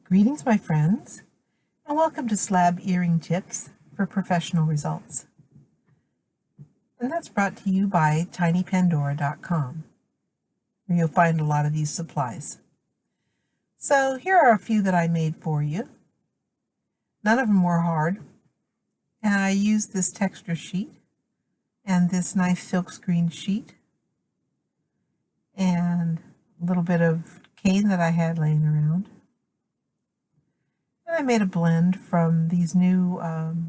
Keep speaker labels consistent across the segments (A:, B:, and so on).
A: Greetings, my friends, and welcome to Slab Earring Tips for Professional Results. And that's brought to you by tinypandora.com, where you'll find a lot of these supplies. So here are a few that I made for you. None of them were hard, and I used this texture sheet and this nice silkscreen sheet and a little bit of cane that I had laying around. And I made a blend from these new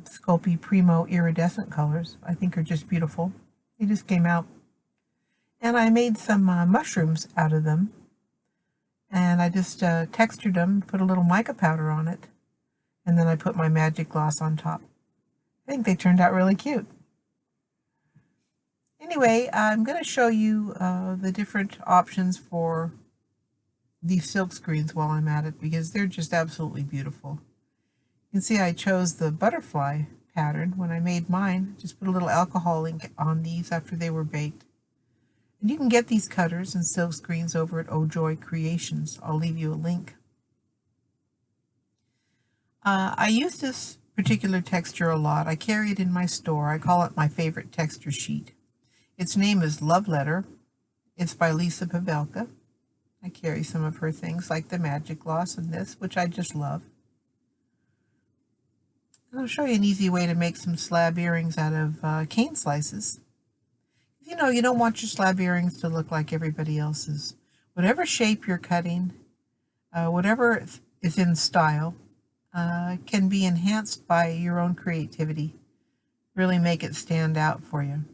A: Sculpey Primo iridescent colors. I think are just beautiful. They just came out. And I made some mushrooms out of them. And I just textured them, put a little mica powder on it, and then I put my magic gloss on top. I think they turned out really cute. Anyway, I'm going to show you the different options for these silk screens while I'm at it, because they're just absolutely beautiful. You can see I chose the butterfly pattern when I made mine. Just put a little alcohol ink on these after they were baked. And you can get these cutters and silk screens over at Oh Joy Creations. I'll leave you a link. I use this particular texture a lot. I carry it in my store. I call it my favorite texture sheet. Its name is Love Letter. It's by Lisa Pavelka. I carry some of her things like the magic gloss and this, which I just love. And I'll show you an easy way to make some slab earrings out of cane slices. You know, you don't want your slab earrings to look like everybody else's. Whatever shape you're cutting, whatever is in style, can be enhanced by your own creativity. Really make it stand out for you.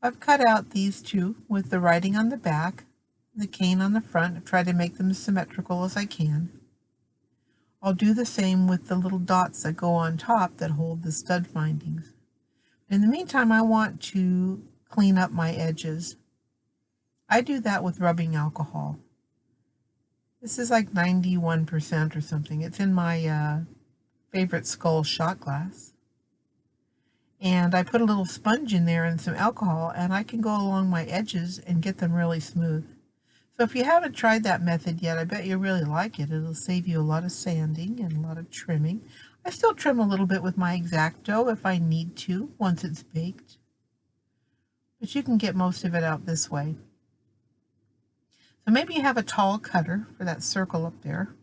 A: I've cut out these two with the writing on the back, the cane on the front. I've tried to make them as symmetrical as I can. I'll do the same with the little dots that go on top that hold the stud findings. In the meantime, I want to clean up my edges. I do that with rubbing alcohol. This is like 91% or something. It's in my favorite skull shot glass. And I put a little sponge in there and some alcohol, and I can go along my edges and get them really smooth. So if you haven't tried that method yet, I bet you'll really like it. It'll save you a lot of sanding and a lot of trimming. I still trim a little bit with my X-Acto if I need to once it's baked. But you can get most of it out this way. So maybe you have a tall cutter for that circle up there.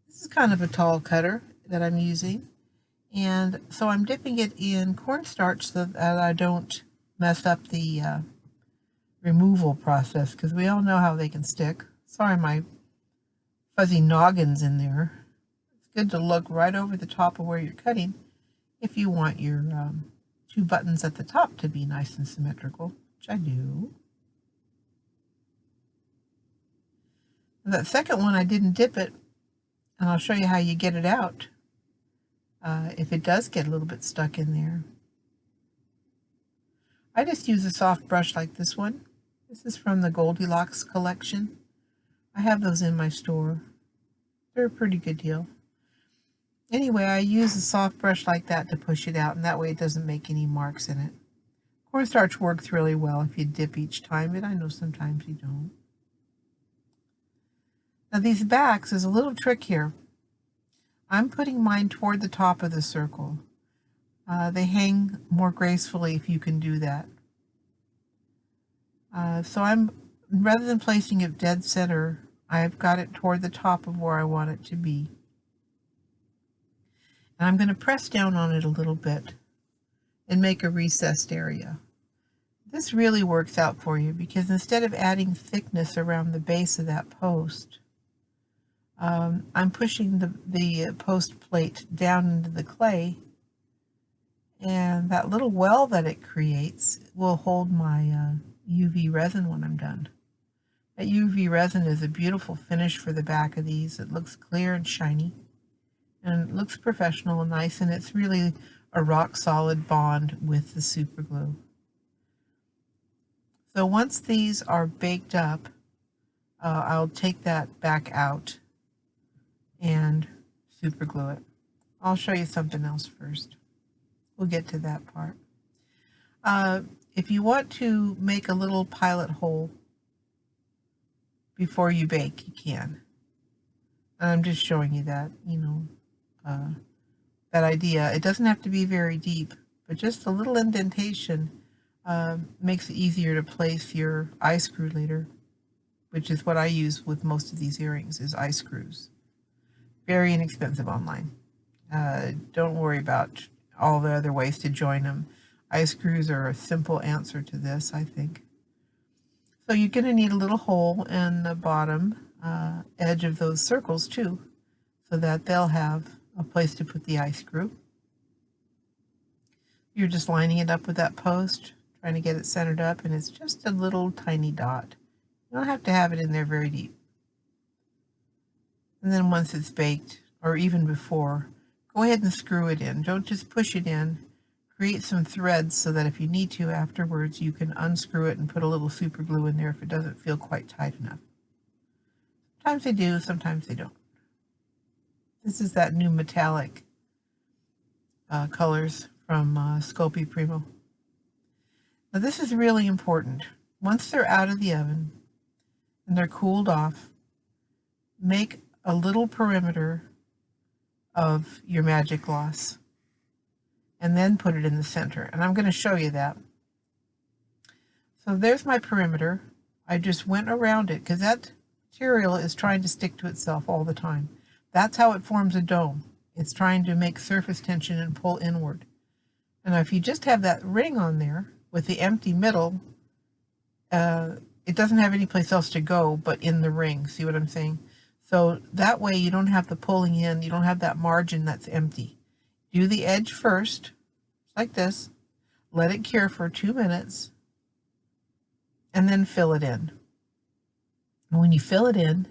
A: This is kind of a tall cutter that I'm using. And so I'm dipping it in cornstarch so that I don't mess up the removal process, because we all know how they can stick. Sorry, my fuzzy noggin's in there. It's good to look right over the top of where you're cutting if you want your two buttons at the top to be nice and symmetrical, which I do. That second one, I didn't dip it, and I'll show you how you get it out. If it does get a little bit stuck in there. I just use a soft brush like this one. This is from the Goldilocks collection. I have those in my store. They're a pretty good deal. Anyway, I use a soft brush like that to push it out, and that way it doesn't make any marks in it. Cornstarch works really well if you dip each time, but I know sometimes you don't. Now these backs, there's a little trick here. I'm putting mine toward the top of the circle. They hang more gracefully if you can do that. So rather than placing it dead center, I've got it toward the top of where I want it to be. And I'm going to press down on it a little bit and make a recessed area. This really works out for you, because instead of adding thickness around the base of that post, I'm pushing the post plate down into the clay, and that little well that it creates will hold my UV resin when I'm done. That UV resin is a beautiful finish for the back of these. It looks clear and shiny, and it looks professional and nice, and it's really a rock solid bond with the super glue. So once these are baked up, I'll take that back out and super glue it. I'll show you something else first. We'll get to that part. If you want to make a little pilot hole before you bake, you can. And I'm just showing you that, that idea. It doesn't have to be very deep, but just a little indentation makes it easier to place your eye screw later, which is what I use with most of these earrings, is eye screws. Very inexpensive online. Don't worry about all the other ways to join them. Eye screws are a simple answer to this, I think. So you're going to need a little hole in the bottom edge of those circles too, so that they'll have a place to put the eye screw. You're just lining it up with that post, trying to get it centered up, and it's just a little tiny dot. You don't have to have it in there very deep. And then once it's baked, or even before, go ahead and screw it in. Don't just push it in. Create some threads so that if you need to afterwards, you can unscrew it and put a little super glue in there if it doesn't feel quite tight enough. Sometimes they do, sometimes they don't. This is that new metallic colors from Sculpey Primo. Now this is really important. Once they're out of the oven and they're cooled off, make a little perimeter of your magic gloss and then put it in the center. And I'm going to show you that. So there's my perimeter. I just went around it because that material is trying to stick to itself all the time. That's how it forms a dome. It's trying to make surface tension and pull inward. And if you just have that ring on there with the empty middle, it doesn't have any place else to go but in the ring. See what I'm saying? So that way you don't have the pulling in, you don't have that margin that's empty. Do the edge first, like this. Let it cure for 2 minutes, and then fill it in. And when you fill it in,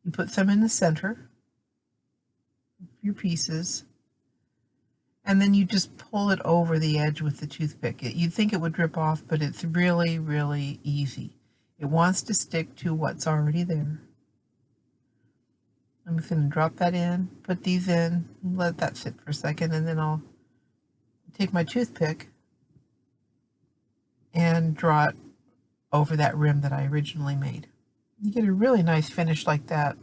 A: you put some in the center of your pieces, and then you just pull it over the edge with the toothpick. You'd think it would drip off, but it's really, really easy. It wants to stick to what's already there. I'm just going to drop that in, put these in, let that sit for a second, and then I'll take my toothpick and draw it over that rim that I originally made. You get a really nice finish like that.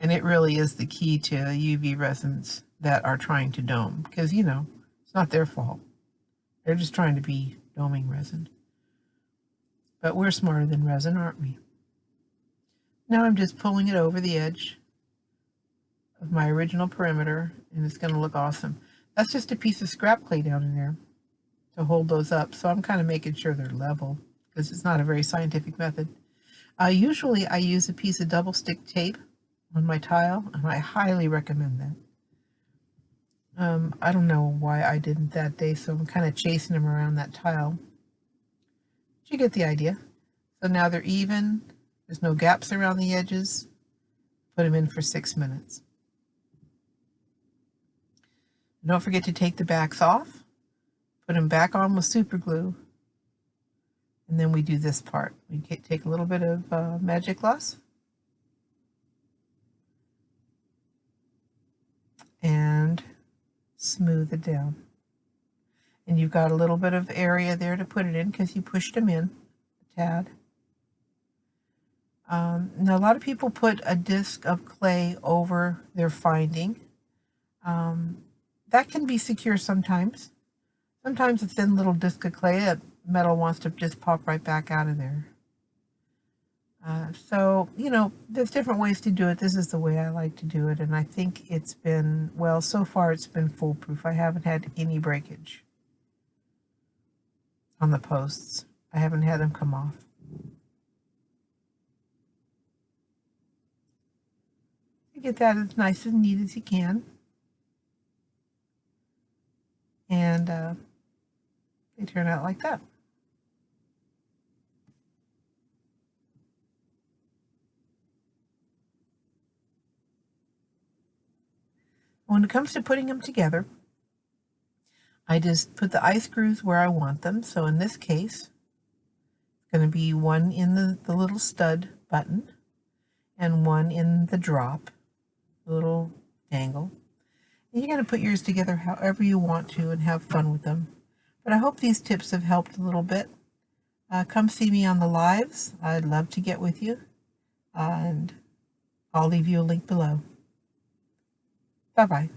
A: And it really is the key to UV resins that are trying to dome, because, it's not their fault. They're just trying to be doming resin. But we're smarter than resin, aren't we? Now I'm just pulling it over the edge of my original perimeter, and it's going to look awesome. That's just a piece of scrap clay down in there to hold those up. So I'm kind of making sure they're level because it's not a very scientific method. Usually I use a piece of double stick tape on my tile, and I highly recommend that. I don't know why I didn't that day, so I'm kind of chasing them around that tile. But you get the idea. So now they're even. There's no gaps around the edges. Put them in for 6 minutes. Don't forget to take the backs off. Put them back on with super glue. And then we do this part. We take a little bit of magic gloss. And smooth it down. And you've got a little bit of area there to put it in because you pushed them in a tad. Now a lot of people put a disc of clay over their finding. That can be secure sometimes. Sometimes a thin little disc of clay, that metal wants to just pop right back out of there. So, there's different ways to do it. This is the way I like to do it, and I think it's been, well, so far it's been foolproof. I haven't had any breakage on the posts. I haven't had them come off. You get that as nice and neat as you can. And they turn out like that. When it comes to putting them together, I just put the eye screws where I want them. So in this case, it's going to be one in the little stud button and one in the drop, little angle. And you're going to put yours together however you want to and have fun with them. But I hope these tips have helped a little bit. Come see me on the lives. I'd love to get with you. And I'll leave you a link below. Bye-bye.